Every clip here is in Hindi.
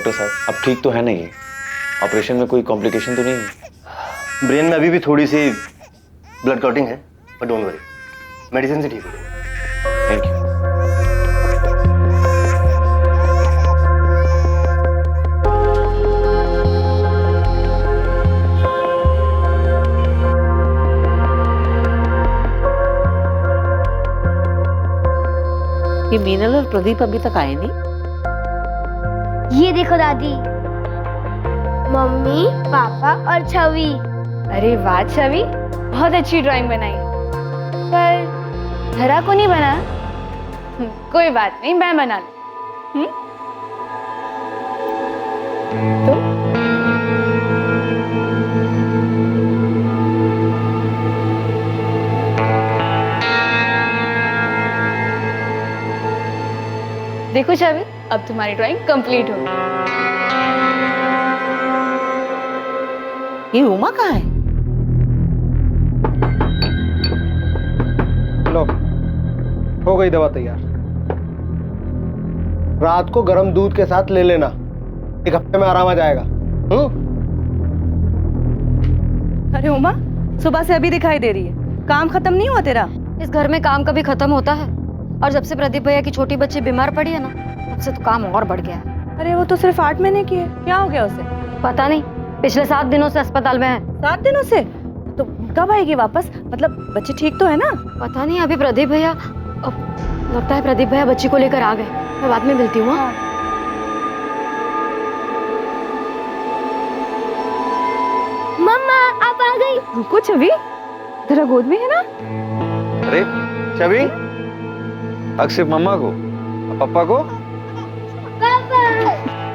डॉक्टर साहब, अब ठीक तो है ना ये? ऑपरेशन में कोई कॉम्प्लिकेशन तो नहीं है? ब्रेन में अभी भी थोड़ी सी ब्लड क्लॉटिंग है, पर डोंट वरी, मेडिसिन से ठीक हो जाएगा। Thank you. ये मीनल और प्रदीप अभी तक आए नहीं। ये देखो दादी, मम्मी, पापा और छवि। अरे वाह छवि, बहुत अच्छी ड्राइंग बनाई, पर धरा को नहीं बना। कोई बात नहीं, मैं बना लूं। तो देखो छवि, अब तुम्हारी ड्राइंग कंप्लीट हो गई। ये उमा कहाँ है? लो, हो गई दवा तैयार। रात को गर्म दूध के साथ ले लेना, 1 हफ्ते में आराम आ जाएगा। अरे उमा, सुबह से अभी दिखाई दे रही है, काम खत्म नहीं हुआ तेरा? इस घर में काम कभी खत्म होता है? और जब से प्रदीप भैया की छोटी बच्ची बीमार पड़ी है ना, तब से तो काम और बढ़ गया है। अरे वो तो सिर्फ 8 महीने की है, क्या हो गया उसे? पता नहीं, पिछले 7 दिनों से अस्पताल में है। 7 दिनों से? तो कब आएगी वापस? मतलब बच्ची ठीक तो है ना? पता नहीं, अभी प्रदीप भैया, लगता है प्रदीप भैया बच्ची को लेकर आ गए। मैं बाद में मिलती हूँ। मम्मा आप आ गई। रुको छवि, तेरा गोद में है ना? अरे छवि, हक सिर्फ मम्मा को, पापा को?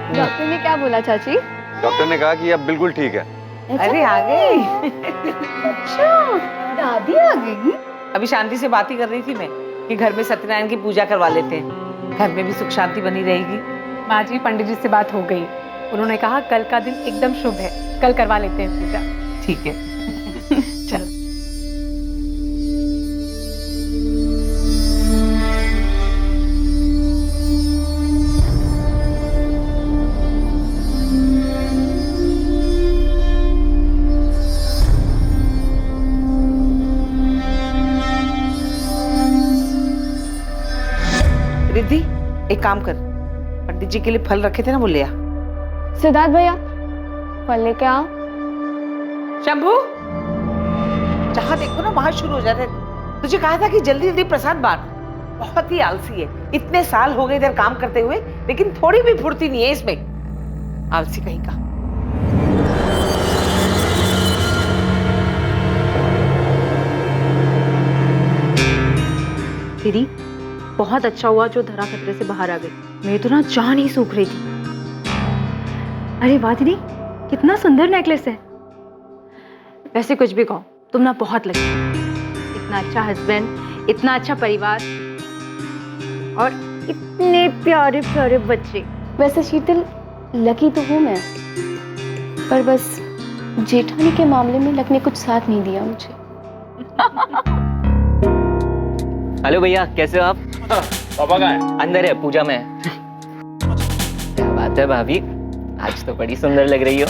डॉक्टर ने क्या बोला चाची? डॉक्टर ने कहा कि अब बिल्कुल ठीक है। अरे आ गई। अच्छा, दादी आ गई। अभी शांति से बात ही कर रही थी मैं कि घर में सत्यनारायण की पूजा करवा लेते हैं, घर में भी सुख शांति बनी रहेगी। माँ जी, पंडित जी से बात हो गई, उन्होंने कहा कल का दिन एकदम शुभ है, कल करवा लेते हैं पूजा। ठीक है, चल। रिद्धि, एक काम कर, पंडित जी के लिए फल रखे थे ना, वो ले आ। सिद्धार्थ भैया, फल लेके आओ। शंभू, जहाँ देखो ना वहां शुरू हो जाते। तुझे कहा था कि जल्दी जल्दी प्रसाद बांट। बहुत ही आलसी है, इतने साल हो गए इधर काम करते हुए, लेकिन थोड़ी भी फुर्ती नहीं है इसमें। आलसी कहीं का। दीदी, बहुत अच्छा हुआ जो धरा खतरे से बाहर आ गई। मेरी तो ना जान ही सूख रही थी। अरे वाह दीदी, कितना सुंदर नेकलेस है। वैसे कुछ भी कहो, तुम ना बहुत लगी। इतना अच्छा हस्बैंड, इतना अच्छा परिवार और इतने प्यारे प्यारे बच्चे। वैसे शीतल, लकी तो हूँ मैं, पर बस जेठानी के मामले में लक ने कुछ साथ नहीं दिया मुझे। हेलो भैया, कैसे हो आप? पापा कहाँ है? अंदर है, पूजा में है। क्या बात है भाभी, आज तो बड़ी सुंदर लग रही हो।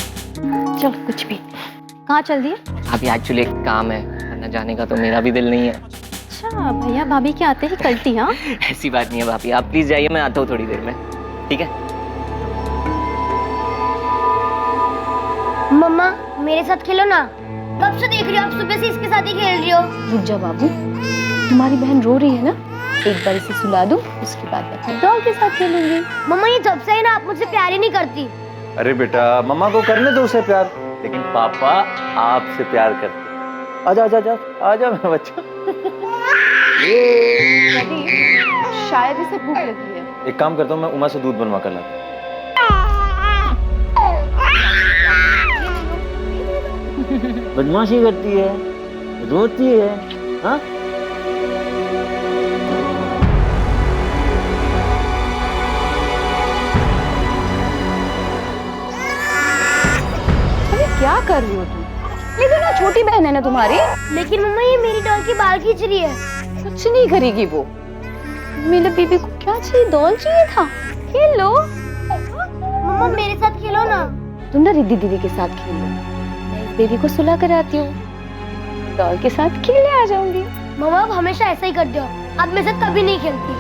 चल कुछ भी। कहाँ चल दिए? अभी एक्चुअली एक काम है, वरना जाने का तो मेरा भी दिल नहीं है। अच्छा, भैया भाभी के आते ही कल्टी? हाँ, ऐसी बात नहीं है भाभी, आप प्लीज जाइए, मैं आता हूँ थोड़ी देर में, ठीक है? मम्मा मेरे साथ खेलो ना। कब से देख रही हो आप, सुबह से इसके साथ ही खेल रही हो। रुक जा बाबू, तुम्हारी बहन रो रही है ना, एक बार इसे सुला दूं, उसके बाद मैं डॉल के साथ खेलूंगी। मम्मा ये जब से है ना, आप मुझसे प्यार ही नहीं करती। अरे बेटा, मम्मा को करने दो उसे प्यार, लेकिन पापा आपसे प्यार करते। आजा आजा आजा आजा मेरा बच्चा। शायद इसे भूख लगी है। एक काम करता हूँ, मैं उमा से दूध बनवा कर लाता हूँ। बदमाशी करती है, रोती है, हाँ? क्या कर रही हो तुम? ये तो ना छोटी बहन है ना तुम्हारी। लेकिन मम्मा ये मेरी डॉल की बाल खींच रही है। कुछ नहीं करेगी वो। मेरे बेबी को क्या चाहिए? डॉल चाहिए था, खेल लो। मम्मा मम्मा मेरे साथ खेलो ना। तुम ना रिद्धि दीदी के साथ खेलो, मैं इस बेबी को सुला कर आती हूँ, डॉल के साथ खेलने आ जाऊंगी। मम्मा आप हमेशा ऐसा ही करते हो, आप मेरे साथ कभी नहीं खेलती।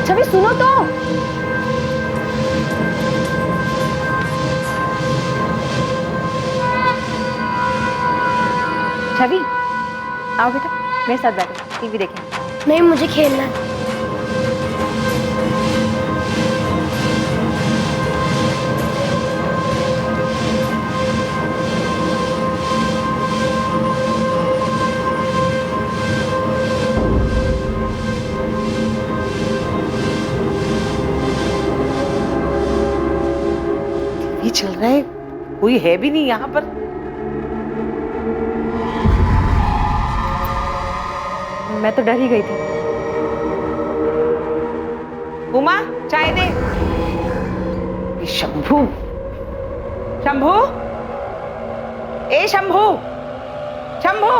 छवि सुनो तो। छवि आओ बेटा, मेरे साथ बैठो, टीवी देखें। नहीं मुझे खेलना है। ये चल रहा है, कोई है भी नहीं यहाँ पर। मैं तो डर ही गई थी। उमा चाय दे। ये शंभू, शंभू, ए शंभू, शंभू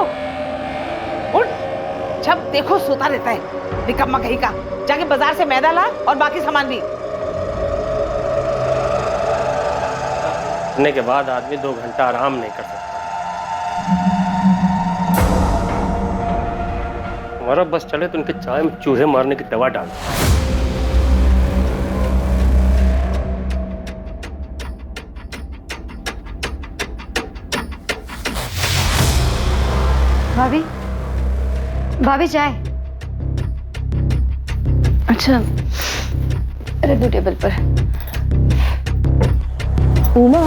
उठ। जब देखो सोता रहता है, निकम्मा कहीं का। जाके बाजार से मैदा ला और बाकी सामान भी। करने के बाद आदमी 2 घंटा आराम नहीं कर सकता। हमारा बस चले तो उनके चाय में चूहे मारने की दवा डाल। भाभी, भाभी चाय। अच्छा रख दो टेबल पर। उमा,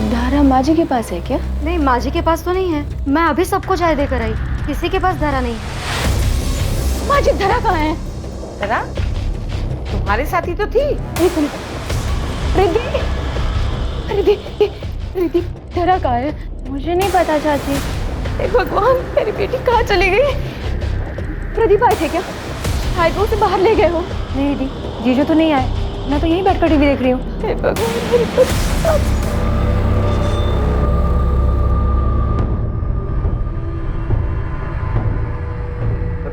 धारा माँ जी के पास है क्या? नहीं, माँ जी के पास तो नहीं है। मैं अभी सबको चाय देकर आई, किसी के पास धरा नहीं है। माँ जी धरा कहाँ है? धरा तुम्हारे साथ ही तो थी। एक मिनट, रिद्धि, रिद्धि, रिद्धि धरा कहाँ है? मुझे नहीं पता चाची। हे भगवान, मेरी बेटी कहाँ चली गई? प्रदीप आए थे क्या? शायद वो उसे बाहर ले गए हो। नहीं दी, जीजू तो नहीं आए, मैं तो यहीं बैठकर टीवी देख रही हूँ। हे भगवान, मेरी बेटी।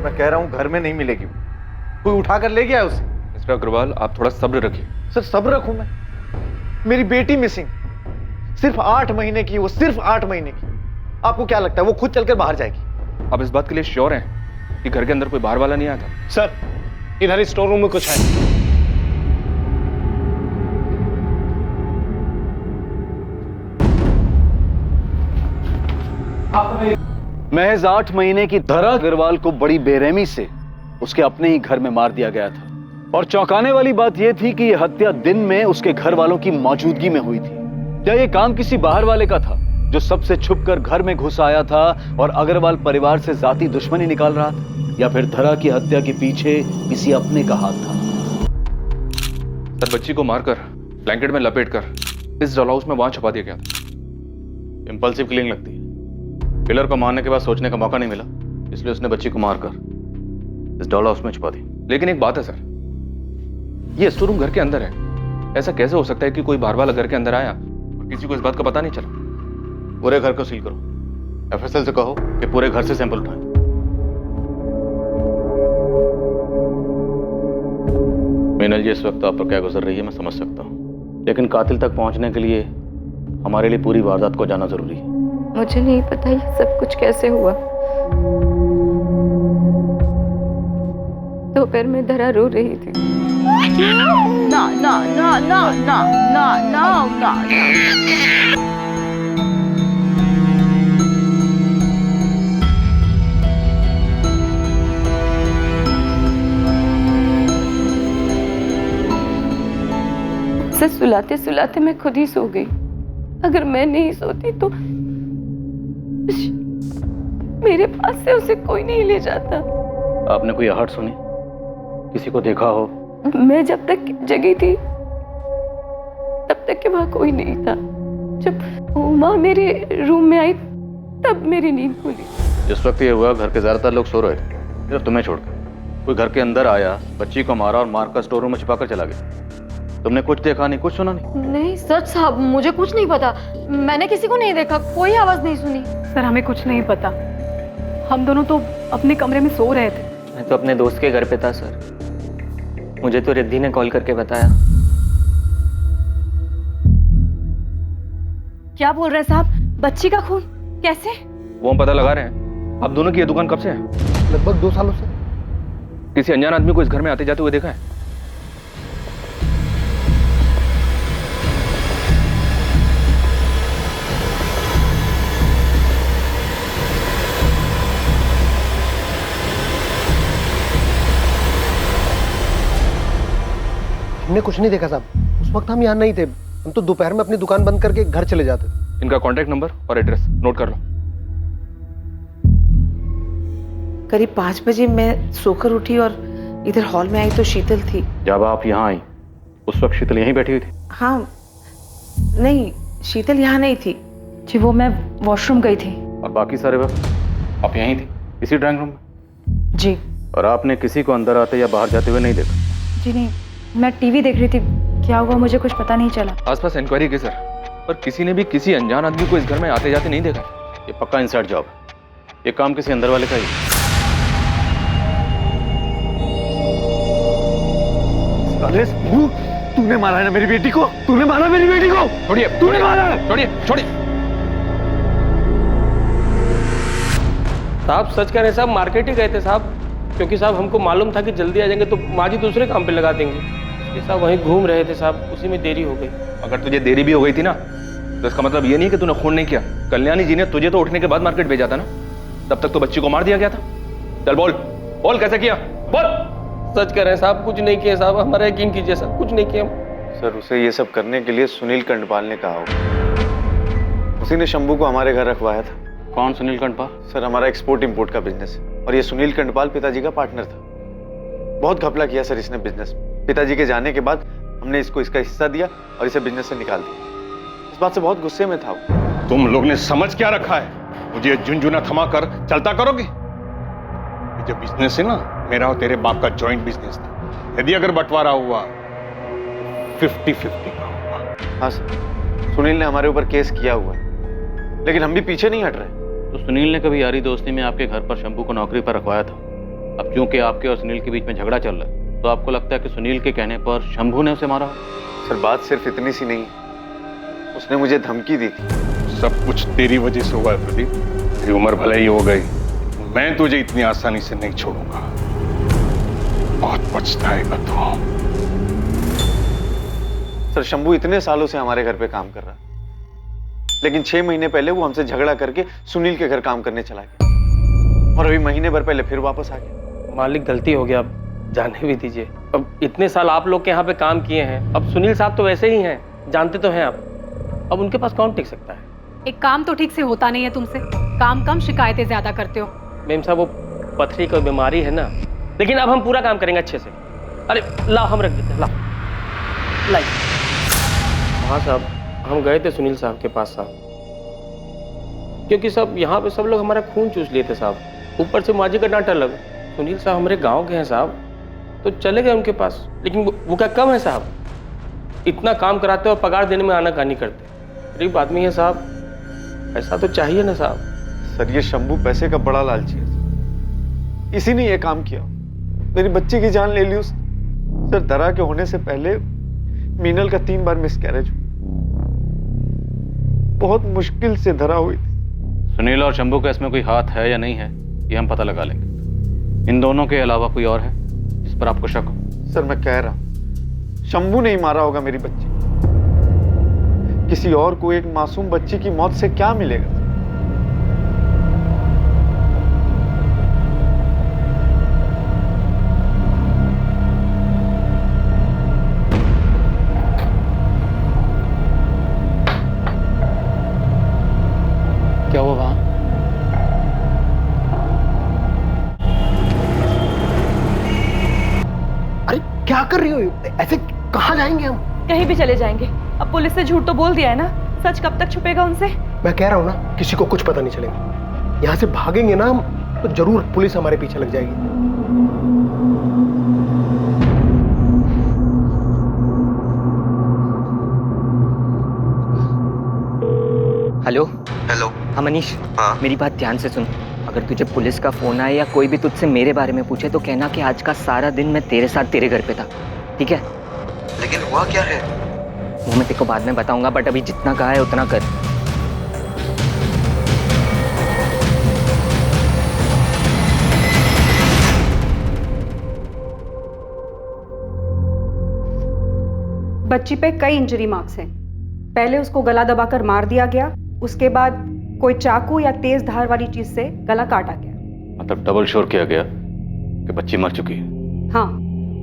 मैं कह रहा हूँ घर में नहीं मिलेगी, कोई उठा कर ले गया है उसे। मिस्टर अग्रवाल, आप थोड़ा सब्र रखिए। सर सब्र रखूं मैं? मेरी बेटी मिसिंग, सिर्फ 8 महीने की, वो सिर्फ 8 महीने की। आपको क्या लगता है वो खुद चलकर बाहर जाएगी? आप इस बात के लिए श्योर हैं कि घर के अंदर कोई बाहर वाला नहीं आया था? सर इधर स्टोर रूम में कुछ है। महज 8 महीने की धरा अग्रवाल को बड़ी बेरहमी से उसके अपने ही घर में मार दिया गया था। और चौंकाने वाली बात यह थी कि यह हत्या दिन में उसके घर वालों की मौजूदगी में हुई थी। क्या यह काम किसी बाहर वाले का था जो सबसे छुपकर घर में घुस आया था और अग्रवाल परिवार से जाती दुश्मनी निकाल रहा था, या फिर धरा की हत्या के पीछे किसी अपने का हाथ था? सर, बच्ची को मारकर ब्लैंकेट में लपेटकर इस डॉल हाउस में वहां छुपा दिया गया था। इंपल्सिव किलिंग लगती है। किलर को मारने के बाद सोचने का मौका नहीं मिला, इसलिए उसने बच्ची को मारकर इस डॉल हाउस में छुपा दी। लेकिन एक बात है सर, ये स्टोर रूम घर के अंदर है। ऐसा कैसे हो सकता है कि कोई बाहर वाला घर के अंदर आया और किसी को इस बात का पता नहीं चला? पूरे घर को सील करो। एफएसएल से कहो कि पूरे घर से सैंपल उठाएं। मीनल जी, इस वक्त आप पर क्या गुजर रही है मैं समझ सकता हूँ, लेकिन कातिल तक पहुंचने के लिए हमारे लिए पूरी वारदात को जानना जरूरी है। मुझे नहीं पता ये सब कुछ कैसे हुआ। दोपहर में धरा रो रही थी। ना ना ना ना ना ना ना ना। से सुलाते सुलाते मैं खुद ही सो गई। अगर मैं नहीं सोती तो मेरे पास से उसे कोई नहीं ले जाता। आपने कोई आहट सुनी? किसी को देखा हो? मैं जब तक जगी थी तब तक के वहां कोई नहीं था। जब उमा मेरे रूम में आई तब मेरी नींद खुली। जिस वक्त ये हुआ घर के ज्यादातर लोग सो रहे थे, सिर्फ तुम्हें छोड़कर। कोई घर के अंदर आया, बच्ची को मारा और मारकर स्टोर रूम में छिपाकर चला गया। तुमने कुछ देखा नहीं, कुछ सुना नहीं? नहीं सच साहब, मुझे कुछ नहीं पता। मैंने किसी को नहीं देखा, कोई आवाज नहीं सुनी। सर हमें कुछ नहीं पता, हम दोनों तो अपने कमरे में सो रहे थे। मैं तो अपने दोस्त के घर पे था सर। मुझे तो रिद्धि ने कॉल करके बताया। क्या बोल रहे हैं साहब? बच्ची का खून कैसे? वो हम पता लगा रहे हैं। आप दोनों की ये दुकान कब से है? लगभग 2 सालों से। किसी अनजान आदमी को इस घर में आते जाते हुए देखा है? हमने कुछ नहीं देखा साहब। उस वक्त हम यहाँ नहीं थे। हम तो दोपहर में अपनी दुकान बंद करके घर चले जाते थे। इनका कॉन्टैक्ट नंबर और एड्रेस नोट कर लो। करीब 5 बजे मैं सोकर उठी और इधर हॉल में आई तो शीतल थी। जब आप यहाँ आई उस वक्त शीतल यहीं बैठी हुई थी? हाँ, नहीं, शीतल यहाँ नहीं थी जी। वो मैं वॉशरूम गई थी। और बाकी सारे वक्त आप यहीं थी, इसी ड्राइंग रूम में? जी। और आपने किसी को अंदर आते या बाहर जाते हुए नहीं देखा? जी नहीं, मैं टीवी देख रही थी। क्या हुआ मुझे कुछ पता नहीं चला। आसपास इंक्वायरी की सर, पर किसी ने भी किसी अनजान आदमी को इस घर में आते जाते नहीं देखा। ये पक्का इनसाइड जॉब है। ये काम किसी अंदर वाले का ही है। तूने मारा है ना मेरी बेटी को? तूने मारा मेरी बेटी को? छोड़िए, तूने मारा है? छोड़िए, छोड़िए। साहब सच कह रहे हैं साहब, मार्केट ही गए थे साहब, क्योंकि साहब हमको मालूम था कि जल्दी आ जाएंगे तो माँ जी दूसरे काम पे लगा देंगे। ये साहब वहीं घूम रहे थे साहब, उसी में देरी हो गई। अगर तुझे देरी भी हो गई थी ना, तो इसका मतलब ये नहीं कि तूने खून नहीं किया। कल्याणी जी ने तुझे तो उठने के बाद मार्केट भेजा था ना, तब तक तो बच्ची को मार दिया गया था। चल बोल, बोल कैसे किया, बोल। सच कह रहे हैं साहब, कुछ नहीं किया साहब, हमारा यकीन कीजिए साहब, कुछ नहीं किया। सर, उसे ये सब करने के लिए सुनील कंडपाल ने कहा होगा। उसी ने शंभू को हमारे घर रखवाया था। कौन सुनील कंडपाल? सर, हमारा एक्सपोर्ट इंपोर्ट का बिजनेस है और ये सुनील कंडपाल पिताजी का पार्टनर था। बहुत घपला किया सर इसने बिजनेस में। पिताजी के जाने के बाद हमने इसको इसका हिस्सा दिया और इसे बिजनेस से निकाल दिया। इस बात से बहुत गुस्से में था वो। तुम लोग ने समझ क्या रखा है? मुझे झुंझुना थमा कर चलता करोगे? जो बिजनेस है ना, मेरा और तेरे बाप का जॉइंट बिजनेस था। यदि अगर बंटवारा हुआ 50-50 का होगा। हाँ सर, सुनील ने हमारे ऊपर केस किया हुआ है, लेकिन हम भी पीछे नहीं हट रहे। तो सुनील ने कभी यारी दोस्ती में आपके घर पर शंभू को नौकरी पर रखवाया था। अब क्योंकि आपके और सुनील के बीच में झगड़ा चल रहा है, तो आपको लगता है कि सुनील के कहने पर शंभू ने उसे मारा? सर, बात सिर्फ इतनी सी नहीं है। उसने मुझे धमकी दी थी। सब कुछ तेरी वजह से हुआ है प्रदीप। तेरी उम्र भले ही हो गई, मैं तुझे इतनी आसानी से नहीं छोड़ूंगा। बहुत पछताएगा तू। सर, शंभू इतने सालों से हमारे घर पे काम कर रहा है, लेकिन 6 महीने पहले वो हमसे झगड़ा करके सुनील के घर काम करने चला गया और अभी महीने भर पहले फिर वापस आ गया। मालिक गलती हो गया, अब जाने भी दीजिए। अब इतने साल आप लोग के यहाँ पे काम किए हैं, अब सुनील साहब तो वैसे ही हैं, जानते तो हैं आप। अब उनके पास कौन टिक सकता है? एक काम तो ठीक से होता नहीं है तुमसे, काम कम शिकायतें ज्यादा करते हो। मैम साहब, वो पथरी की बीमारी है ना, लेकिन अब हम पूरा काम करेंगे अच्छे से। अरे लाओ, हम रख देते हैं, लाओ लाई। हाँ साहब, हम गए थे सुनील साहब के पास साहब, क्योंकि सब यहाँ पे सब लोग हमारा खून चूस लिए थे साहब। ऊपर से माँ जी का डांटा लगा। सुनील साहब हमारे गांव के हैं साहब, तो चले गए उनके पास। लेकिन वो क्या कम है साहब? इतना काम कराते और पगार देने में आनाकानी करते। गरीब आदमी है साहब, ऐसा तो चाहिए ना साहब। सर, ये शंभू पैसे का बड़ा लालची है। इसी ने ये काम किया, मेरी बच्ची की जान ले ली उसने। सर, दरा के होने से पहले मीनल का 3 बार मिसकैरेज हुआ। बहुत मुश्किल से धरा हुई थी। सुनील और शंभू का इसमें कोई हाथ है या नहीं है, ये हम पता लगा लेंगे। इन दोनों के अलावा कोई और है जिस पर आपको शक हो? सर, मैं कह रहा हूं, शंभू नहीं मारा होगा मेरी बच्ची। किसी और को एक मासूम बच्ची की मौत से क्या मिलेगा? क्या हुआ वहां? अरे क्या कर रही हो? ऐसे कहाँ जाएंगे हम? कहीं भी चले जाएंगे। अब पुलिस से झूठ तो बोल दिया है ना, सच कब तक छुपेगा उनसे? मैं कह रहा हूँ ना, किसी को कुछ पता नहीं चलेगा। यहाँ से भागेंगे ना हम, तो जरूर पुलिस हमारे पीछे लग जाएगी। हेलो। हेलो। हाँ मनीष, हाँ? मेरी बात ध्यान से सुन। अगर तुझे पुलिस का फोन आए या कोई भी तुझसे मेरे बारे में पूछे तो कहना कि आज का सारा दिन मैं तेरे साथ तेरे घर पे था, ठीक है? लेकिन हुआ क्या है? वो मैं तेरे को बाद में बताऊंगा, बट अभी जितना कहा है उतना कर। बच्ची पे कई इंजरी मार्क्स हैं। पहले उसको गला दबाकर मार दिया गया, उसके बाद कोई चाकू या तेज धार वाली चीज से गला काटा गया। मतलब डबल श्योर किया गया कि बच्ची मर चुकी है। हाँ,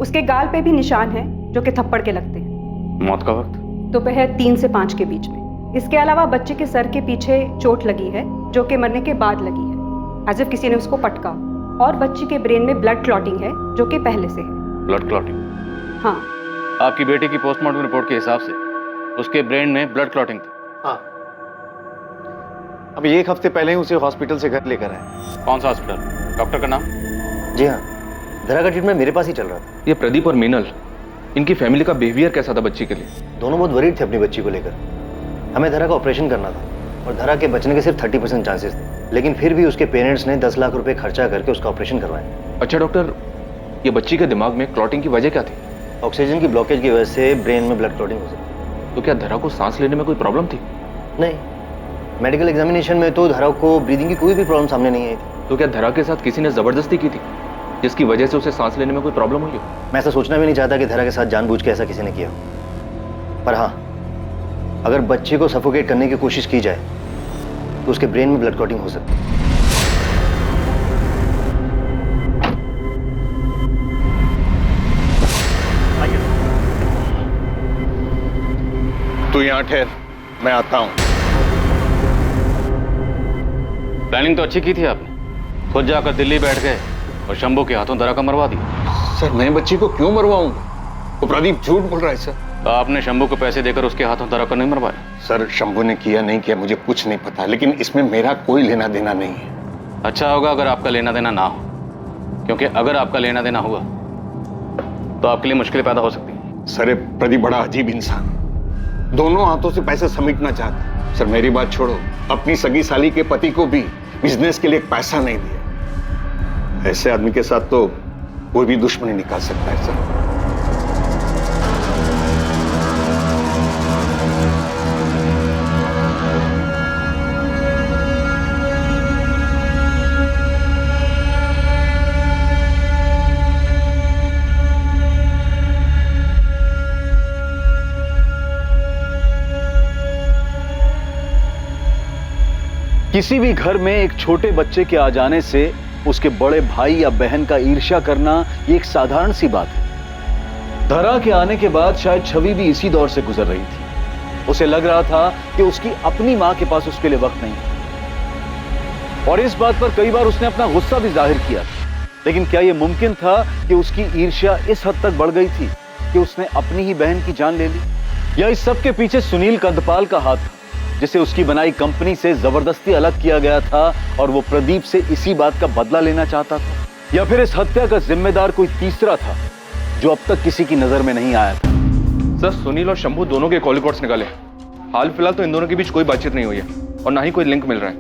उसके गाल पे भी निशान हैं जो कि थप्पड़ के लगते हैं। मौत का वक्त? दोपहर 3 से 5 के बीच में। इसके अलावा बच्चे के सर के पीछे चोट लगी है जो कि मरने के बाद लगी है, एज इफ किसी ने उसको पटका। और बच्ची के ब्रेन में ब्लड क्लॉटिंग है जो कि पहले से है। Blood clotting? हाँ। आपकी बेटी की पोस्टमार्टम रिपोर्ट के हिसाब से उसके ब्रेन में ब्लड क्लॉटिंग थी। हाँ, अभी 1 हफ्ते पहले ही उसे हॉस्पिटल से घर लेकर आए। कौन सा हॉस्पिटल? डॉक्टर का नाम? जी हाँ, धरा का ट्रीटमेंट मेरे पास ही चल रहा था। ये प्रदीप और मीनल, इनकी फैमिली का बिहेवियर कैसा था बच्ची के लिए? दोनों बहुत वरीड थे अपनी बच्ची को लेकर। हमें धरा का ऑपरेशन करना था और धरा के बचने के सिर्फ 30% चांसेस थे, लेकिन फिर भी उसके पेरेंट्स ने 10 लाख रुपए खर्चा करके उसका ऑपरेशन करवाया। अच्छा डॉक्टर, ये बच्ची के दिमाग में क्लॉटिंग की वजह क्या थी? ऑक्सीजन की ब्लॉकेज की वजह से ब्रेन में ब्लड क्लॉटिंग हो सकती है। तो क्या धरा को सांस लेने में कोई प्रॉब्लम थी? नहीं, मेडिकल एग्जामिनेशन में तो धरा को ब्रीदिंग की कोई भी प्रॉब्लम सामने नहीं आई थी। तो क्या धरा के साथ किसी ने जबरदस्ती की थी जिसकी वजह से उसे सांस लेने में कोई प्रॉब्लम हुई हो? मैं ऐसा सोचना भी नहीं चाहता कि धरा के साथ जानबूझ के ऐसा किसी ने किया, पर हाँ, अगर बच्चे को सफोकेट करने की कोशिश की जाए तो उसके ब्रेन में ब्लड क्लॉटिंग हो सकती है। तू यहाँ ठहर, मैं आता हूँ। प्लानिंग तो अच्छी की थी आपने, खुद जाकर दिल्ली बैठ गए और शंभू के हाथों धरा का मरवा दिया। सर, मैं बच्ची को क्यों मरवाऊंगा? वो प्रदीप झूठ बोल रहा है सर। तो आपने शंभू को पैसे देकर उसके हाथों धरा को नहीं मरवाया? सर, शंभू ने किया नहीं किया मुझे कुछ नहीं पता, लेकिन इसमें मेरा कोई लेना देना नहीं है। अच्छा होगा अगर आपका लेना देना ना हो, क्योंकि अगर आपका लेना देना हुआ तो आपके लिए मुश्किलें पैदा हो सकती हैं। सर, ये प्रदीप बड़ा अजीब इंसान, दोनों हाथों से पैसे समेटना चाहता। सर, मेरी बात छोड़ो, अपनी सगी साली के पति को भी बिजनेस के लिए पैसा नहीं दिया। ऐसे आदमी के साथ तो कोई भी दुश्मनी निकाल सकता है सर। किसी भी घर में एक छोटे बच्चे के आ जाने से उसके बड़े भाई या बहन का ईर्ष्या करना ये एक साधारण सी बात है। धरा के आने के बाद शायद छवि भी इसी दौर से गुजर रही थी। उसे लग रहा था कि उसकी अपनी मां के पास उसके लिए वक्त नहीं है, और इस बात पर कई बार उसने अपना गुस्सा भी जाहिर किया। लेकिन क्या यह मुमकिन था कि उसकी ईर्ष्या इस हद तक बढ़ गई थी कि उसने अपनी ही बहन की जान ले ली? या इस सब के पीछे सुनील कंदपाल का हाथ था, जिसे उसकी बनाई कंपनी से जबरदस्ती अलग किया गया था और वो प्रदीप से इसी बात का बदला लेना चाहता था? या फिर इस हत्या का जिम्मेदार कोई तीसरा था जो अब तक किसी की नजर में नहीं आया था? सर, सुनील और शंभू दोनों के कॉल रिकॉर्ड्स निकाले। हाल फिलहाल तो इन दोनों के बीच कोई बातचीत नहीं हुई है और ना ही कोई लिंक मिल रहा है।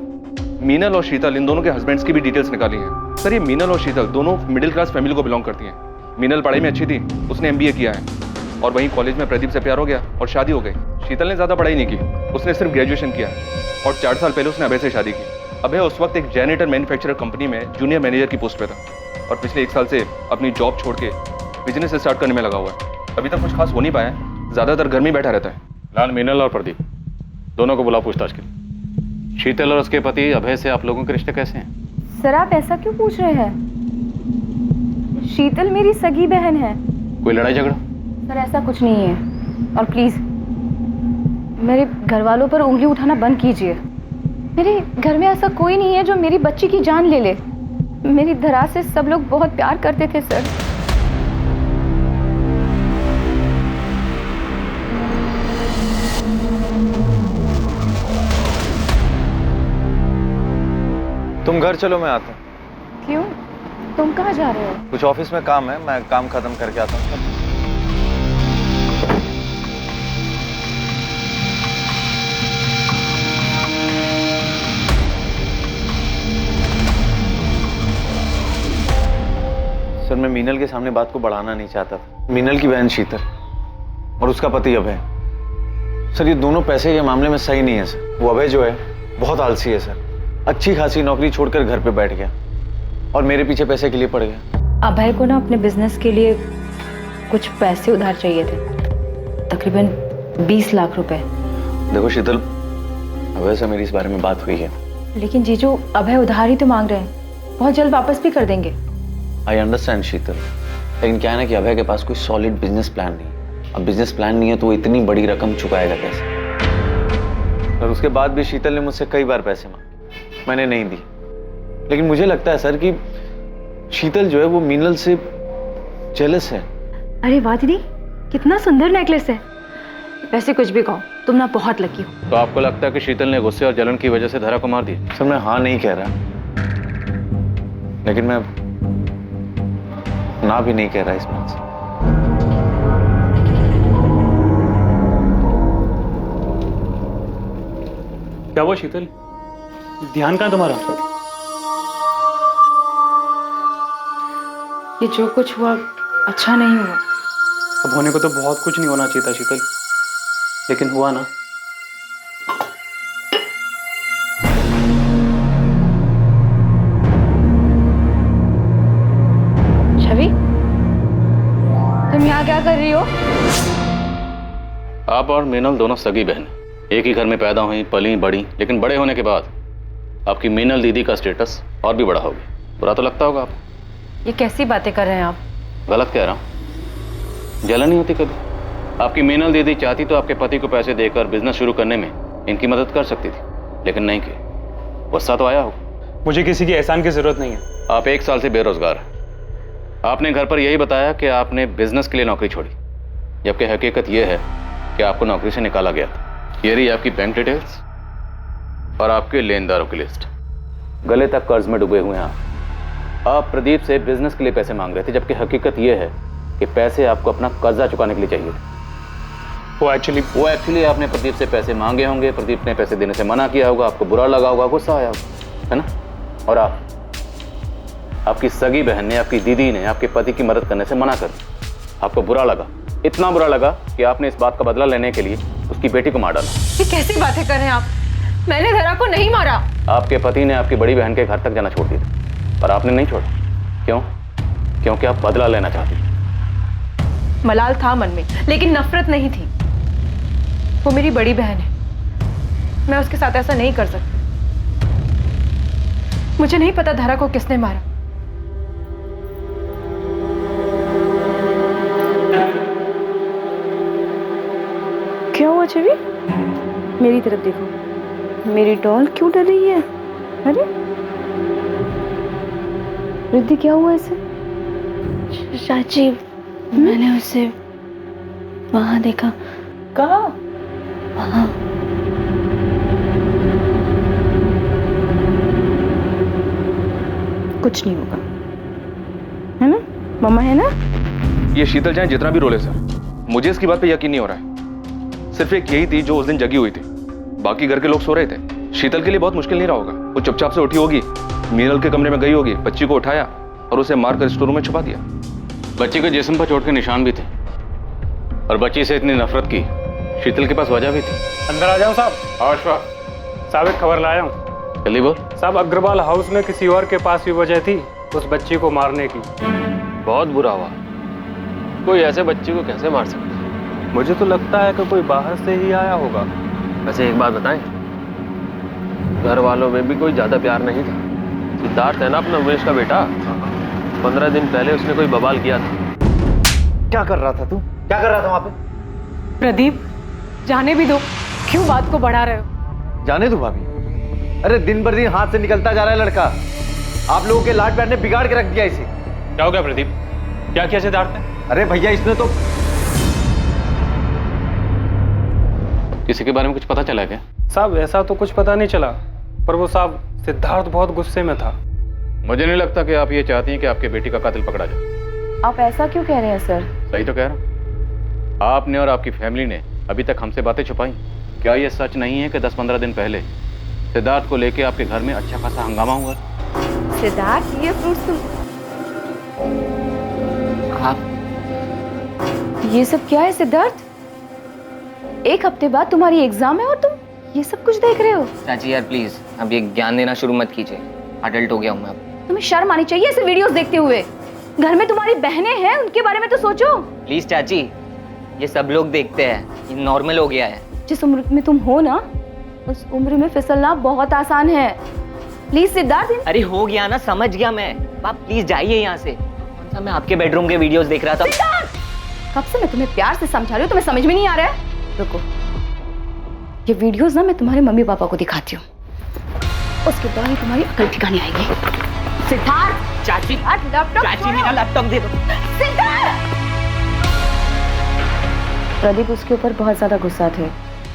मीनल और शीतल, इन दोनों के हस्बैंड्स की भी डिटेल्स निकाली हैं। सर, ये मीनल और शीतल दोनों मिडिल क्लास फैमिली को बिलोंग करती हैं। मीनल पढ़ाई में अच्छी थी, उसने MBA किया है और वहीं कॉलेज में प्रदीप से प्यार हो गया और शादी हो गई। शीतल ने ज्यादा पढ़ाई नहीं की, उसने सिर्फ ग्रेजुएशन किया और 4 साल पहले उसने अभय से शादी की। अभय उस वक्त एक जेनरेटर मैन्युफैक्चरर कंपनी में जूनियर मैनेजर की पोस्ट पे था और पिछले 1 साल से अपनी जॉब छोड़ के बिजनेस स्टार्ट करने में लगा हुआ है। अभी तक कुछ खास हो नहीं पाया है, ज्यादातर घर में बैठा रहता है। लाल, मीनल और प्रदीप दोनों को बुलाओ पूछताछ के लिए। शीतल और उसके पति अभय से आप लोगों के रिश्ते कैसे हैं? सर, आप ऐसा क्यों पूछ रहे हैं? शीतल मेरी सगी बहन है। कोई लड़ाई झगड़ा? सर, ऐसा कुछ नहीं है, और प्लीज मेरे घर वालों पर उंगली उठाना बंद कीजिए। मेरे घर में ऐसा कोई नहीं है जो मेरी बच्ची की जान ले ले। मेरी धरा से सब लोग बहुत प्यार करते थे सर। तुम घर चलो, मैं आता हूँ। क्यों? तुम कहाँ जा रहे हो? कुछ ऑफिस में काम है, मैं काम खत्म करके आता हूँ। मैं मीनल के सामने बात को बढ़ाना नहीं चाहता था। मीनल की बहन शीतल और उसका पति अभय, सर ये दोनों पैसे के मामले में सही नहीं है सर। वो अभय जो है बहुत आलसी है सर, अच्छी खासी नौकरी छोड़कर घर पे बैठ गया और मेरे पीछे पैसे के लिए पड़ गया। अभय को ना अपने बिजनेस के लिए कुछ पैसे उधार चाहिए थे, तकरीबन 20 लाख रुपए। देखो शीतल, अभय से मेरी इस बारे में बात हुई है। लेकिन जीजू, अभय उधार ही तो मांग रहे हैं, बहुत जल्द वापस भी कर देंगे। आई अंडरस्टैंड शीतल, लेकिन क्या है ना कि अभय के पास कोई सॉलिड बिजनेस प्लान नहीं है। अब बिजनेस प्लान नहीं है तो वो इतनी बड़ी रकम चुकाएगा कैसे? और उसके बाद भी शीतल ने मुझसे कई बार पैसे मांगे, मैंने नहीं दी। लेकिन मुझे लगता है सर कि शीतल जो है वो मीनल से जेलस है। अरे वाह दीदी, कितना सुंदर नेकलेस है। वैसे कुछ भी कहो, तुम ना बहुत लकी हो। तो आपको लगता है कि शीतल ने गुस्से और जलन की वजह से धरा को मार दिया? सर मैं हाँ नहीं कह रहा, लेकिन मैं ना भी नहीं कह रहा इस बात से। क्या हुआ शीतल, ध्यान कहाँ तुम्हारा? ये जो कुछ हुआ अच्छा नहीं हुआ। अब होने को तो बहुत कुछ नहीं होना चाहिए था शीतल, लेकिन हुआ ना। छवि, तुम यहाँ क्या कर रही हो? आप और मीनल दोनों सगी बहन, एक ही घर में पैदा हुई, पली, बड़ी, लेकिन बड़े होने के बाद आपकी मीनल दीदी का स्टेटस और भी बड़ा हो गया। बुरा तो लगता होगा आपको। ये कैसी बातें कर रहे हैं आप? गलत कह रहा हूँ? जलन नहीं होती कभी? आपकी मीनल दीदी चाहती तो आपके पति को पैसे देकर बिजनेस शुरू करने में इनकी मदद कर सकती थी, लेकिन नहीं की। गुस्सा तो आया हो। मुझे किसी की एहसान की जरूरत नहीं है। आप 1 साल से बेरोजगार हैं। आपने घर पर यही बताया कि आपने बिजनेस के लिए नौकरी छोड़ी, जबकि हकीकत यह है कि आपको नौकरी से निकाला गया था। ये रही आपकी बैंक डिटेल्स और आपके लेनदारों की लिस्ट। गले तक कर्ज में डूबे हुए हैं आप प्रदीप से बिजनेस के लिए पैसे मांग रहे थे, जबकि हकीकत यह है कि पैसे आपको अपना कर्जा चुकाने के लिए चाहिए। वो एक्चुअली आपने प्रदीप से पैसे मांगे होंगे, प्रदीप ने पैसे देने से मना किया होगा, आपको बुरा लगा होगा, गुस्सा आया होगा, है ना? और आपकी सगी बहन ने, आपकी दीदी ने आपके पति की मदद करने से मना कर दिया। आपको बुरा लगा, इतना बुरा लगा कि आपने इस बात का बदला लेने के लिए उसकी बेटी को मार डाला। ये कैसी बातें कर रहे हैं आप? मैंने धरा को नहीं मारा। आपके पति ने आपकी बड़ी बहन के घर तक जाना छोड़ दिया, पर आपने नहीं छोड़ा। क्यों? क्योंकि आप बदला लेना चाहती थी। मलाल था मन में, लेकिन नफरत नहीं थी। वो मेरी बड़ी बहन है, मैं उसके साथ ऐसा नहीं कर सकती। मुझे नहीं पता धरा को किसने मारा। क्या हुआ छवि? मेरी तरफ देखो, मेरी डॉल क्यों डर रही है? अरे रिद्धि, क्या हुआ इसे? चाची, मैंने उसे वहां देखा। कहाँ? वहां। कुछ नहीं होगा, है ना? मम्मा है ना? ये शीतल चाहे जितना भी रोले सर, मुझे इसकी बात पे यकीन नहीं हो रहा है। सिर्फ एक यही थी जो उस दिन जगी हुई थी, बाकी घर के लोग सो रहे थे। शीतल के लिए बहुत मुश्किल नहीं रहा होगा। वो चुपचाप से उठी होगी, मीनल के कमरे में गई होगी, बच्ची को उठाया और उसे मारकर स्टोर रूम में छुपा दिया। बच्ची के जिस्म पर चोट के निशान भी थे और बच्ची से इतनी नफरत की शीतल के पास वजह भी थी। अंदर आ जाओ साहब। साहब एक खबर लाया हूँ। जल्दी बोल। साहब, अग्रवाल हाउस में किसी और के पास भी वजह थी उस बच्ची को मारने की। बहुत बुरा हुआ। कोई ऐसे बच्ची को कैसे मार सकता है? मुझे तो लगता है कि कोई बाहर से ही आया होगा। वैसे एक बात बताएं, घर वालों में भी कोई ज्यादा प्यार नहीं था। सिद्धार्थ है ना अपना उमेश का बेटा, 15 दिन पहले उसने कोई बवाल किया था। क्या कर रहा था तू? क्या कर रहा था वहां पे? प्रदीप, जाने भी दो, क्यों बात को बढ़ा रहे हो? जाने दो भाभी। अरे दिन भर दिन हाथ से निकलता जा रहा है लड़का। आप लोगों के लाड प्यार ने बिगाड़ के रख दिया इसे। क्या हो गया प्रदीप? क्या किया सिद्धार्थ ने? अरे भैया, इसने तो किसी के बारे में कुछ पता चला क्या? साहब ऐसा तो कुछ पता नहीं चला, पर वो साहब सिद्धार्थ बहुत गुस्से में था। मुझे नहीं लगता कि आप ये चाहती हैं कि आपके बेटी का कातिल पकड़ा जाए। आप ऐसा क्यों कह रहे हैं सर? सही तो कह रहा हूँ। आपने और आपकी फैमिली ने अभी तक हमसे बातें छुपाई। क्या ये सच नहीं है कि 10-15 दिन पहले सिद्धार्थ को लेके आपके घर में अच्छा खासा हंगामा हुआ? सिद्धार्थ, ये फ्रूट्स तुम आप ये सब क्या है सिद्धार्थ? एक हफ्ते बाद तुम्हारी एग्जाम है और तुम ये सब कुछ देख रहे हो? चाची यार प्लीज अब ये ज्ञान देना शुरू मत कीजिए, अडल्ट हो गया हूँ मैं अब। तुम्हें शर्म आनी चाहिए ऐसे वीडियोस देखते हुए। घर में तुम्हारी बहनें हैं, उनके बारे में तो सोचो। प्लीज चाची, ये सब लोग देखते हैं, ये नॉर्मल हो गया है। जिस उम्र में तुम हो ना, उस उम्र में फिसलना बहुत आसान है। प्लीज सिद्धार्थ। अरे हो गया ना, समझ गया मैं। आप प्लीज जाइए यहाँ से। कौन सा मैं आपके बेडरूम के वीडियोस देख रहा था। कब से मैं तुम्हें प्यार से समझा रही हूँ, तुम्हें समझ में नहीं आ रहा है? रुको, ये वीडियोस ना मैं तुम्हारे मम्मी पापा को दिखाती हूँ, उसके बाद ही तुम्हारी अकल ठिकाने आएगी। सिद्धार्थ। चाची लैपटॉप, चाची मेरा लैपटॉप दे दो। सिद्धार्थ। प्रदीप उसके ऊपर बहुत ज्यादा गुस्सा थे।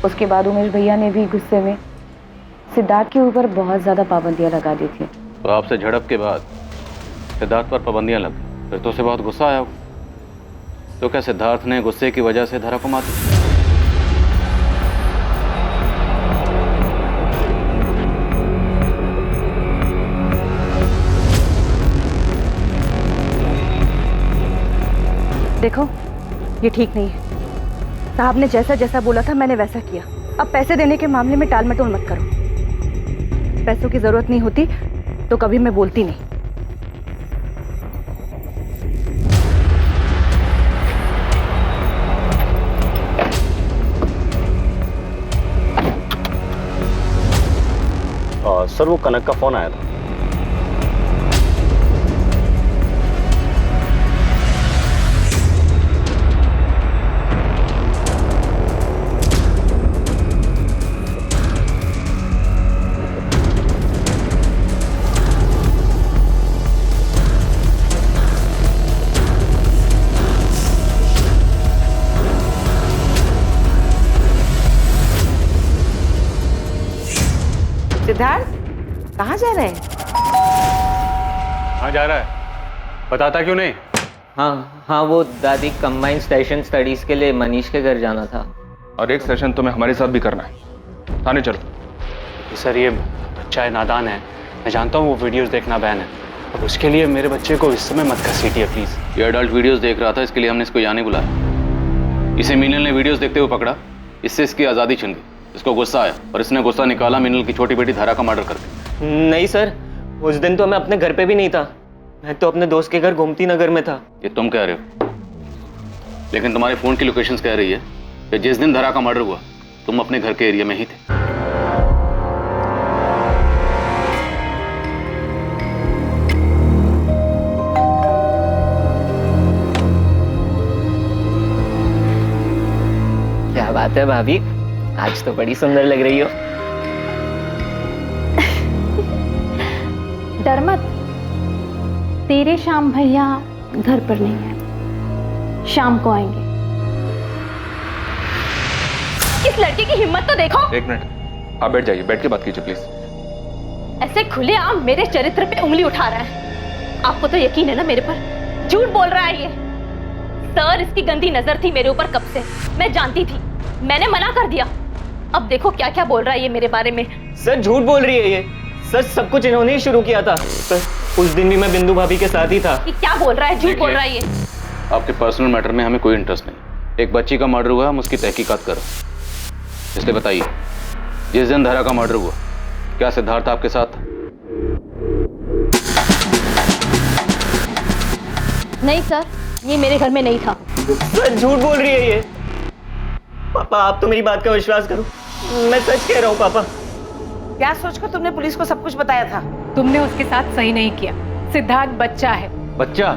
उसके बाद उमेश भैया ने भी गुस्से में सिद्धार्थ के ऊपर बहुत ज्यादा पाबंदियां लगा दी थी। तो आपसे झड़प के बाद सिद्धार्थ पर पाबंदियां लग गई, फिर तो उसे बहुत गुस्सा आया। तो क्या सिद्धार्थ ने गुस्से की वजह से धरा को मार दिया? देखो, ये ठीक नहीं है। साहब ने जैसा जैसा बोला था मैंने वैसा किया। अब पैसे देने के मामले में टाल मटोल मत करो। पैसों की जरूरत नहीं होती तो कभी मैं बोलती नहीं। सर वो कनक का फोन आया था। सिद्धार्थ, कहाँ जा रहे हैं? कहाँ जा रहा है? बताता क्यों नहीं? हाँ वो दादी, कंबाइंड सेशन स्टडीज के लिए मनीष के घर जाना था। और एक सेशन तुम्हें हमारे साथ भी करना है। थाने चलो। सर ये बच्चा है, नादान है। मैं जानता हूँ वो वीडियोस देखना बैन है, अब उसके लिए मेरे बच्चे को इस समय मत घसीटिए प्लीज। ये अडल्ट वीडियोस देख रहा था, इसके लिए हमने इसको यहाँ नहीं बुलाया। इसे मीनल ने वीडियोस देखते हुए पकड़ा, इससे इसकी आज़ादी छिन गई। इसको गुस्सा आया और इसने गुस्सा निकाला मीनल की छोटी बेटी धारा का मर्डर करके। नहीं सर, उस दिन तो मैं अपने घर पे भी नहीं था। मैं तो अपने दोस्त के घर गोमती नगर में था। ये तुम कह रहे हो, लेकिन तुम्हारे फोन की लोकेशंस कह रही है कि जिस दिन धारा का मर्डर हुआ तुम अपने घर के एरिया में ही थे। क्या बात है भाभी, आज तो बड़ी सुंदर लग रही हो। डर मत, तेरे श्याम भैया घर पर नहीं है, शाम को आएंगे। इस लड़के की हिम्मत तो देखो। एक मिनट, आप बैठ जाइए, बैठ के बात कीजिए प्लीज। ऐसे खुलेआम मेरे चरित्र पे उंगली उठा रहा है। आपको तो यकीन है ना मेरे पर? झूठ बोल रहा है ये। सर, इसकी गंदी नजर थी मेरे ऊपर कब से, मैं जानती थी, मैंने मना कर दिया। अब देखो क्या क्या बोल रहा है ये मेरे बारे में। सर झूठ बोल रही है ये। सर सब कुछ इन्होंने ही शुरू किया था। सर उस दिन भी मैं बिंदु भाभी के साथ ही था। ये क्या बोल रहा है? झूठ बोल रहा है ये। आपके पर्सनल मैटर में हमें कोई इंटरेस्ट नहीं। एक बच्ची का मर्डर हुआ, हम उसकी तहकीकात कर रहे हैं। इसलिए बताइए, जिस दिन धारा का मर्डर हुआ क्या सिद्धार्थ आपके साथ था? नहीं सर, ये मेरे घर में नहीं था। सर झूठ बोल रही है ये। पापा आप तो मेरी बात का विश्वास करो, मैं सच कह रहा हूँ पापा। क्या सोचकर तुमने पुलिस को सब कुछ बताया था? तुमने उसके साथ सही नहीं किया। सिद्धार्थ बच्चा है। बच्चा?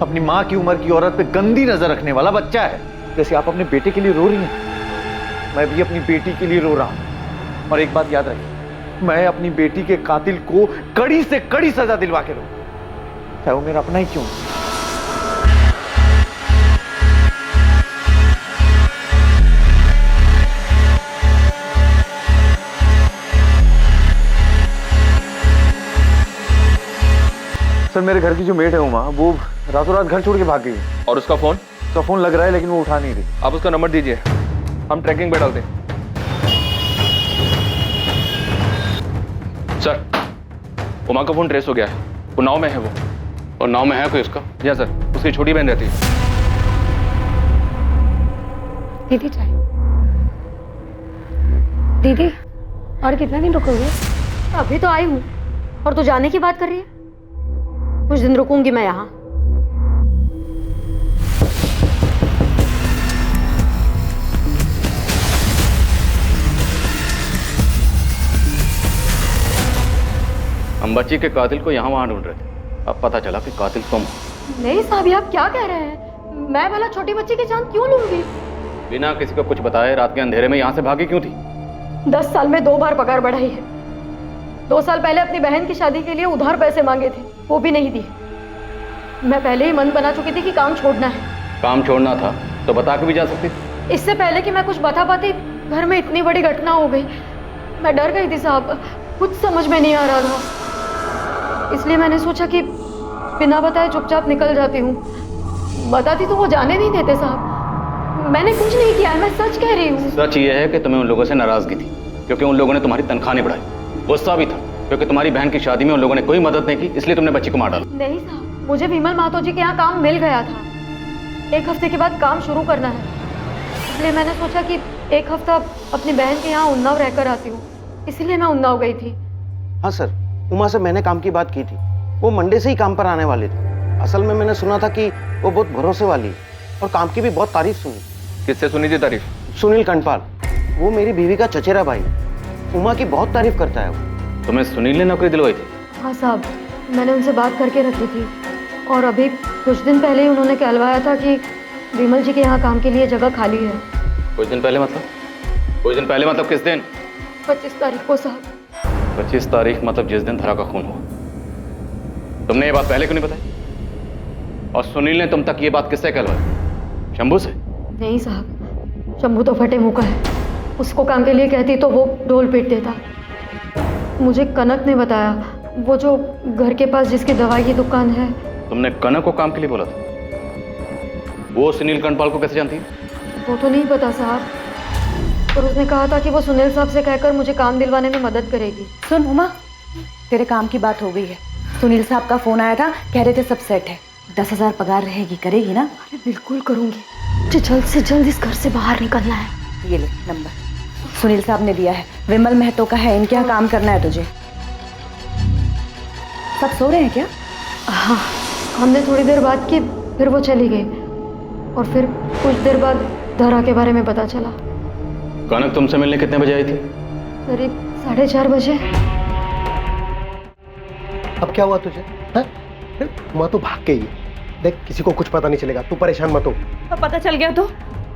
अपनी माँ की उम्र की औरत पे गंदी नजर रखने वाला बच्चा है। जैसे आप अपने बेटे के लिए रो रही हैं, मैं भी अपनी बेटी के लिए रो रहा हूं। और एक बात याद रखिए, मैं अपनी बेटी के कातिल को कड़ी से कड़ी सजा दिलवा के रहूंगा, चाहे वो मेरा अपना ही क्यों। सर मेरे घर की जो मेड है उमा, वो रातों रात घर छोड़ के भाग गई है। और उसका फोन? उसका फोन लग रहा है लेकिन वो उठा नहीं रही। आप उसका नंबर दीजिए, हम ट्रैकिंग पे डालते हैं। सर उमा का फोन ट्रेस हो गया है, वो नाव में है वो। और नाव में है कोई उसका? या सर, उसकी छोटी बहन रहती है। दीदी चाय। दीदी और कितना दिन रुकोगे? अभी तो आई हूँ और तू जाने की बात कर रही है। कुछ दिन रुकूंगी मैं यहाँ। हम बच्ची के कातिल को यहाँ वहाँ ढूंढ रहे थे, अब पता चला कि कातिल तुम हो। नहीं साहब, ये आप क्या कह रहे हैं? मैं भला छोटी बच्ची की जान क्यों लूंगी? बिना किसी को कुछ बताए रात के अंधेरे में यहाँ से भागी क्यों थी? 10 साल में 2 बार पगार बढ़ाई है। 2 साल पहले अपनी बहन की शादी के लिए उधार पैसे मांगे थे, वो भी नहीं दिए। मैं पहले ही मन बना चुकी थी कि काम छोड़ना है। काम छोड़ना था तो बता के भी जा सकती थी। इससे पहले कि मैं कुछ बता पाती, घर में इतनी बड़ी घटना हो गई। मैं डर गई थी साहब, कुछ समझ में नहीं आ रहा था। इसलिए मैंने सोचा कि बिना बताए चुपचाप निकल जाती हूँ। बताती तो वो जाने नहीं देते साहब। मैंने कुछ नहीं किया, मैं सच कह रही हूँ। सच ये है कि तुम्हें उन लोगों से नाराजगी थी क्योंकि उन लोगों ने तुम्हारी तनख्वाह नहीं बढ़ाई। गुस्सा भी था क्योंकि तुम्हारी बहन की शादी में उन लोगों ने कोई मदद नहीं की, इसलिए तुमने बच्ची को मार डाला। नहीं साहब, मुझे विमल महतो जी के यहाँ काम मिल गया था। 1 हफ्ते के बाद काम शुरू करना है, इसलिए मैंने सोचा कि 1 हफ्ता अपनी बहन के यहाँ उन्नाव रहकर आती हूँ। इसलिए मैं उन्नाव गई थी। हाँ सर, उमा से मैंने काम की बात की थी। वो मंडे से ही काम पर आने वाले थे। असल में मैंने सुना था कि वो बहुत भरोसे वाली है और काम की भी बहुत तारीफ सुनी। किससे सुनी थी तारीफ? सुनील कंडपाल, वो मेरी बीवी का चचेरा भाई है। उमा की बहुत तारीफ करता है वो। तुम्हें सुनील ने नौकरी दिलवाई थी? हाँ साहब, मैंने उनसे बात करके रखी थी और अभी कुछ दिन पहले ही उन्होंने कहलवाया था कि विमल जी के यहाँ काम के लिए जगह खाली है। कुछ दिन पहले मतलब? कुछ दिन पहले मतलब किस दिन? 25 तारीख को साहब। 25 तारीख मतलब जिस दिन धरा का खून हुआ। तुमने ये बात पहले क्यों नहीं बताई? और सुनील ने तुम तक ये बात किससे कहलवाई? शंभू से? नहीं साहब, शंभू तो फटे मुंह का है। उसको काम के लिए कहती तो वो ढोल पीट देता। मुझे कनक ने बताया, वो जो घर के पास जिसकी दवाई की दुकान है। तुमने कनक को काम के लिए बोला था? वो सुनील कंडपाल को कैसे जानती है? वो तो नहीं पता साहब, पर उसने कहा था कि वो सुनील साहब से कहकर मुझे काम दिलवाने में मदद करेगी। सुन उमा, तेरे काम की बात हो गई है। सुनील साहब का फोन आया था, कह रहे थे सब सेट है। 10,000 पगार रहेगी, करेगी ना? अरे बिल्कुल करूंगी। मुझे जल्द से जल्द इस घर से बाहर निकलना है। ये ले नंबर, सुनील साहब ने दिया है। विमल महतो का है, इनके यहाँ काम करना है तुझे। सब सो रहे हैं क्या? हाँ, हमने थोड़ी देर बात की, फिर वो चली गई और फिर कुछ देर बाद धरा के बारे में पता चला। कनक तुमसे मिलने कितने बजे आई थी? करीब 4:30 बजे। अब क्या हुआ तुझे? माँ तो भाग गई है। देख, किसी को कुछ पता नहीं चलेगा, तू परेशान मत हो। अब पता चल गया तो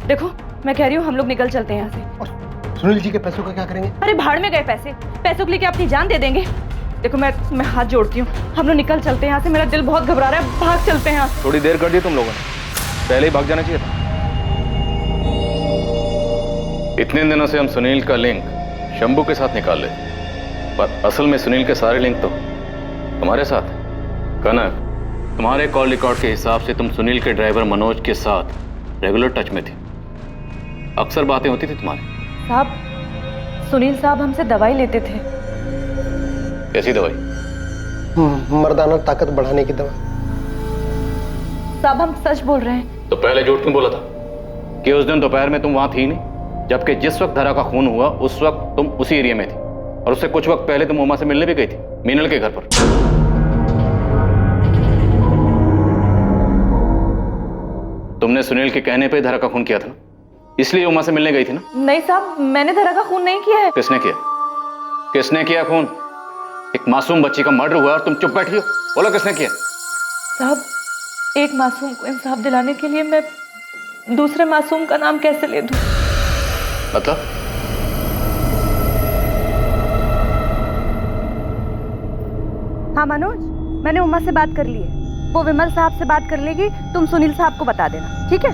देखो, मैं कह रही हूँ हम लोग निकल चलते हैं यहाँ से। और सुनील जी के पैसों का क्या करेंगे? अरे भाड़ में गए पैसे, पैसों को लेके अपनी जान दे देंगे। देखो मैं हाथ जोड़ती हूँ, हम लोग निकल चलते हैं यहाँ से। मेरा दिल बहुत घबरा रहा है, भाग चलते हैं यहाँ से। थोड़ी देर कर दी तुम लोगों ने, पहले ही भाग जाना चाहिए था। इतने दिनों से हम सुनील का लिंक शंभू के साथ निकाल लेते, पर असल में सुनील के सारे लिंक तो तुम्हारे साथ है। कनक, तुम्हारे कॉल रिकॉर्ड के हिसाब से तुम सुनील के ड्राइवर मनोज के साथ रेगुलर टच में थे। अक्सर बातें होती थी तुम्हारी। साहब, सुनील साहब हमसे दवाई लेते थे। कैसी दवाई? मर्दाना ताकत बढ़ाने की दवा। साहब हम सच बोल रहे हैं। तो पहले झूठ क्यों बोला था कि उस दिन दोपहर में तुम वहां थी नहीं, जबकि जिस वक्त धरा का खून हुआ उस वक्त तुम उसी एरिया में थी और उससे कुछ वक्त पहले तुम उमा से मिलने भी गई थी, मीनल के घर पर। तुमने सुनील के कहने पे धरा का खून किया था ना, इसलिए उमा से मिलने गई थी ना? नहीं साहब, मैंने धरा का खून नहीं किया है। किसने किया? किसने किया खून? एक मासूम बच्ची का मर्डर हुआ और तुम चुप बैठी हो। बोलो किसने किया? साहब, एक मासूम को इंसाफ दिलाने के लिए मैं दूसरे मासूम का नाम कैसे ले दूं? मतलब? हाँ मनोज, मैंने उमा से बात कर ली है। वो विमल साहब से बात कर लेगी, तुम सुनील साहब को बता देना, ठीक है?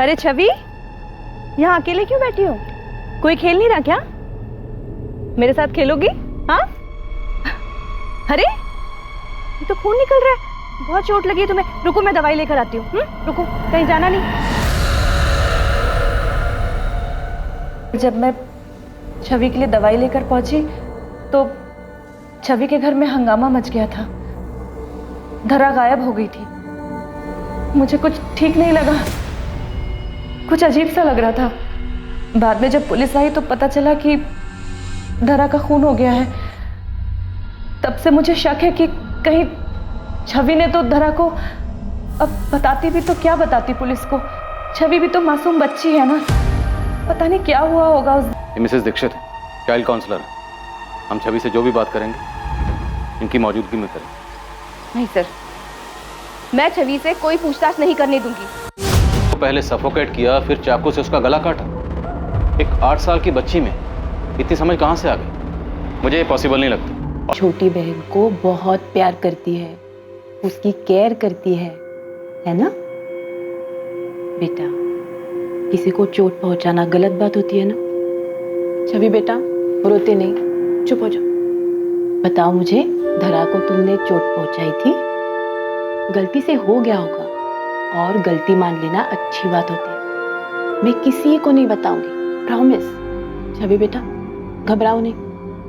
अरे छवि, यहाँ अकेले क्यों बैठी हो? कोई खेल नहीं रहा क्या? मेरे साथ खेलोगी? हाँ? अरे ये तो खून निकल रहा है, बहुत चोट लगी है तुम्हें। रुको मैं दवाई लेकर आती हूँ। रुको, कहीं जाना नहीं। जब मैं छवि के लिए दवाई लेकर पहुंची तो छवि के घर में हंगामा मच गया था। धरा गायब हो गई थी। मुझे कुछ ठीक नहीं लगा, कुछ अजीब सा लग रहा था। बाद में जब पुलिस आई तो पता चला कि धरा का खून हो गया है। तब से मुझे शक है कि कहीं छवि ने तो धरा को, अब बताती भी तो क्या बताती पुलिस को, छवि भी तो मासूम बच्ची है ना, पता नहीं क्या हुआ होगा उस। ये मिसेस दीक्षित है, चाइल्ड काउंसलर है। हम छवि से जो भी बात करेंगे इनकी मौजूदगी में करेंगे। नहीं सर, मैं छवि से कोई पूछताछ नहीं करने दूंगी। तो पहले सफोकेट किया, फिर चाकू से उसका गला काटा। एक 8 साल की बच्ची में इतनी समझ कहां से आ गई? मुझे ये पॉसिबल नहीं लगता। छोटी बहन को बहुत प्यार करती है, उसकी केयर करती है ना बेटा? किसी को चोट पहुंचाना गलत बात होती है ना? छवि बेटा रोते नहीं, चुप हो जाओ। बताओ मुझे, धरा को तुमने चोट पहुंचाई थी? गलती से हो गया होगा और गलती मान लेना अच्छी बात होती है। मैं किसी को नहीं बताऊंगी, प्रॉमिस। छवि बेटा घबराओ नहीं,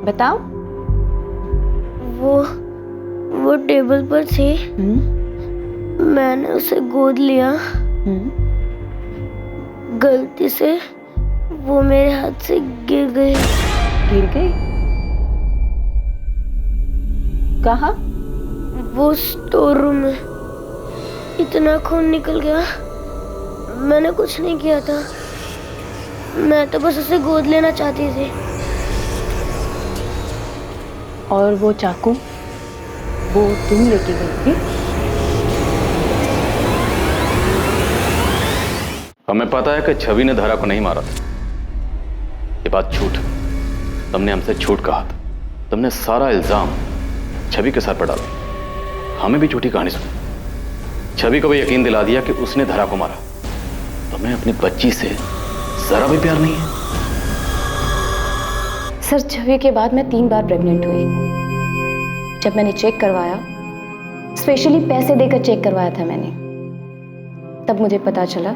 बताओ। वो टेबल पर थी, मैंने उसे गोद लिया, गलती से वो मेरे हाथ से गिर गई। गिर गई? कहाँ? वो स्टोर रूम में। इतना खून निकल गया, मैंने कुछ नहीं किया था, मैं तो बस उसे गोद लेना चाहती थी। और वो चाकू वो तुम लेके गई थी? हमें पता है कि छवि ने धरा को नहीं मारा था। ये बात झूठ है। तुमने हमसे झूठ कहा था। तुमने सारा इल्जाम छवि के सर पर डाला। हमें भी झूठी कहानी सुनी। छवि को भी यकीन दिला दिया कि उसने धरा को मारा। तुम्हें अपनी बच्ची से जरा भी प्यार नहीं है? सर, छवि के बाद मैं 3 बार प्रेग्नेंट हुई। जब मैंने चेक करवाया, स्पेशली पैसे देकर चेक करवाया था मैंने, तब मुझे पता चला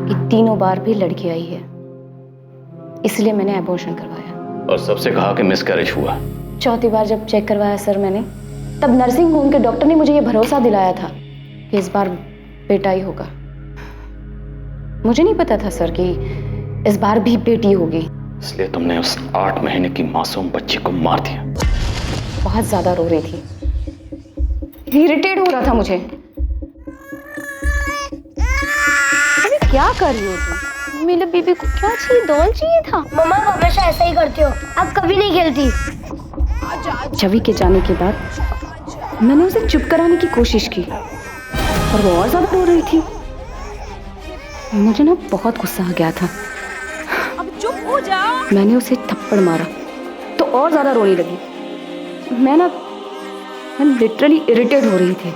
कि तीनों बार भी लड़की आई है। इसलिए मैंने एबॉर्शन करवाया। और सबसे कहा कि मिसकैरेज हुआ। चौथी बार जब चेक करवाया सर मैंने, तब नर्सिंग होम के डॉक्टर ने मुझे ये भरोसा दिलाया था कि इस बार बेटा ही होगा। मुझे नहीं पता था सर कि इस बार भी बेटी होगी। इसलिए तुमने उस 8 महीने की मासूम बच्ची को मार दिया। बहुत ज्यादा रो रही थी, इरिटेट हो रहा था मुझे। अरे क्या कर रही हो तुम? मेरे बेबी को क्या चाहिए? डॉल चाहिए था। मम्मा हमेशा ऐसा ही करती हो, अब कभी नहीं खेलती। छवि के जाने के बाद मैंने उसे चुप कराने की कोशिश की और वो और ज्यादा रो रही थी। मुझे ना बहुत गुस्सा आ गया था। अब चुप हो जाओ। मैंने उसे थप्पड़ मारा तो और ज्यादा रोने लगी। मैं लिटरली इरिटेट हो रही थी,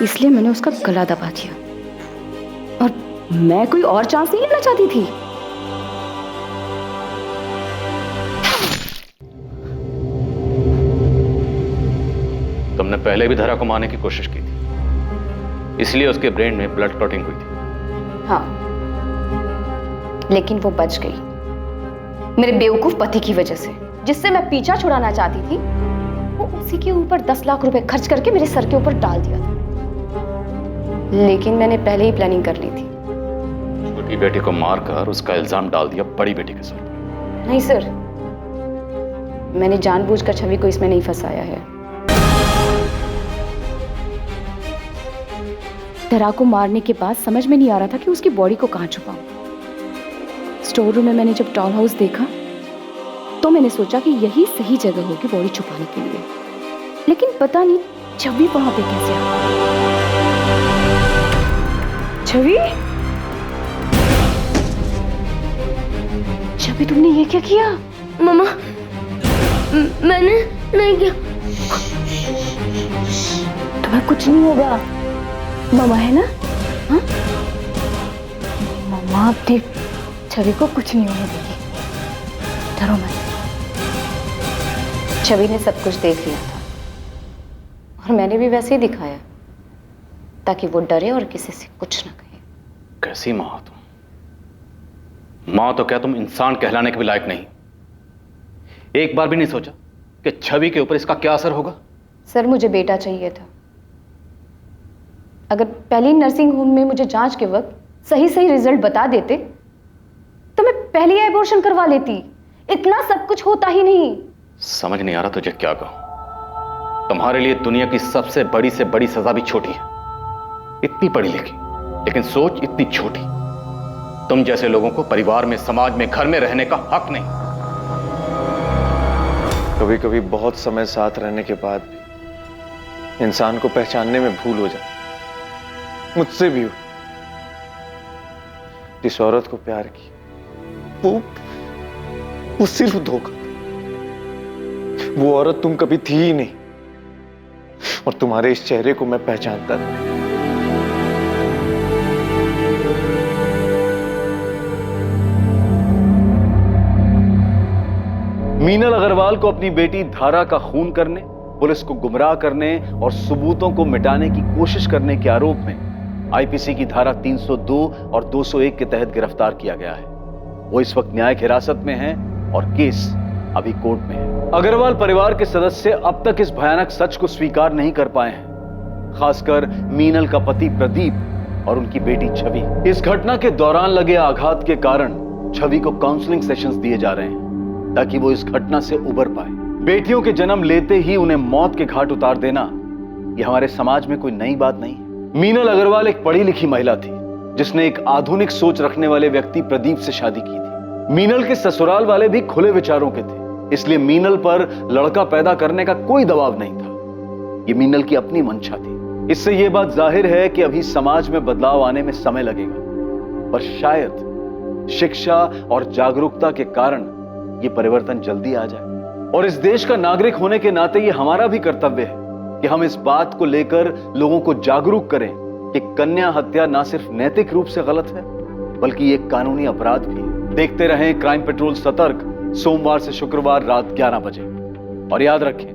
इसलिए मैंने उसका गला दबा दिया। और मैं कोई और चांस नहीं लेना चाहती थी। तुमने पहले भी धरा को मारने की कोशिश की थी, इसलिए उसके ब्रेन में ब्लड क्लॉटिंग हुई थी। हाँ, लेकिन वो बच गई मेरे बेवकूफ पति की वजह से, जिससे मैं पीछा छुड़ाना चाहती थी। वो उसी के ऊपर 10 लाख रुपए खर्च करके मेरे सर के ऊपर डाल दिया था। लेकिन मैंने पहले ही प्लानिंग कर ली थी। छोटी बेटी को मारकर उसका इल्जाम डाल दिया बड़ी बेटी के सर। नहीं सर, मैंने जानबूझकर छवि को इसमें नहीं फंसाया है। धरा को मारने के बाद समझ में नहीं आ रहा था कि उसकी बॉडी को कहां छुपाऊं। स्टोर रूम में मैंने जब डॉल हाउस देखा तो मैंने सोचा कि यही सही जगह होगी बॉडी छुपाने के लिए। लेकिन पता नहीं छवि वहां पे कैसे आ गई। छवि, छवि तुमने ये क्या किया? मम्मा मैंने नहीं किया। तुम्हें कुछ नहीं होगा, मम्मा है ना? हाँ, मम्मा अपनी छवि को कुछ नहीं होने देगी, डरो मत। छवि ने सब कुछ देख लिया था और मैंने भी वैसे ही दिखाया ताकि वो डरे और किसी से कुछ ना कहे। कैसी माँ हो तुम? मां तो क्या तुम इंसान कहलाने के भी लायक नहीं। एक बार भी नहीं सोचा कि छवि के ऊपर इसका क्या असर होगा? सर मुझे बेटा चाहिए था। अगर पहली नर्सिंग होम में मुझे जांच के वक्त सही सही रिजल्ट बता देते तो मैं पहले ही एबॉर्शन करवा लेती। इतना सब कुछ होता ही नहीं। समझ नहीं आ रहा तुझे क्या कहूं। तुम्हारे लिए दुनिया की सबसे बड़ी से बड़ी सजा भी छोटी है। इतनी पढ़ी लिखी लेकिन सोच इतनी छोटी। तुम जैसे लोगों को परिवार में, समाज में, घर में रहने का हक नहीं। कभी कभी बहुत समय साथ रहने के बाद भी इंसान को पहचानने में भूल हो जाती। मुझसे भी हो। जिस औरत को प्यार की वो सिर्फ धोखा था। वो औरत तुम कभी थी ही नहीं और तुम्हारे इस चेहरे को मैं पहचानता था। मीनल अग्रवाल को अपनी बेटी धारा का खून करने, पुलिस को गुमराह करने और सबूतों को मिटाने की कोशिश करने के आरोप में आईपीसी की धारा 302 और 201 के तहत गिरफ्तार किया गया है। वो इस वक्त न्यायिक हिरासत में है और केस अभी कोर्ट में है। अग्रवाल परिवार के सदस्य अब तक इस भयानक सच को स्वीकार नहीं कर पाए हैं, खासकर मीनल का पति प्रदीप और उनकी बेटी छवि। इस घटना के दौरान लगे आघात के कारण छवि को काउंसलिंग सेशंस दिए जा रहे हैं ताकि वो इस घटना से उबर पाए। बेटियों के जन्म लेते ही उन्हें मौत के घाट उतार देना यह हमारे समाज में कोई नई बात नहीं है। मीनल अग्रवाल एक पढ़ी लिखी महिला थी जिसने एक आधुनिक सोच रखने वाले व्यक्ति प्रदीप से शादी की थी। मीनल के ससुराल वाले भी खुले विचारों के थे, इसलिए मीनल पर लड़का पैदा करने का कोई दबाव नहीं था। ये मीनल की अपनी मंशा थी। इससे यह बात जाहिर है कि अभी समाज में बदलाव आने में समय लगेगा, पर शायद शिक्षा और जागरूकता के कारण यह परिवर्तन जल्दी आ जाए। और इस देश का नागरिक होने के नाते यह हमारा भी कर्तव्य है कि हम इस बात को लेकर लोगों को जागरूक करें कि कन्या हत्या ना सिर्फ नैतिक रूप से गलत है बल्कि एक कानूनी अपराध भी है। देखते रहें क्राइम पेट्रोल सतर्क, सोमवार से शुक्रवार रात 11 बजे। और याद रखें,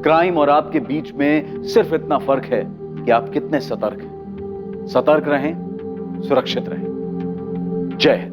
क्राइम और आपके बीच में सिर्फ इतना फर्क है कि आप कितने सतर्क हैं। सतर्क रहें, सुरक्षित रहें। जय हिंद।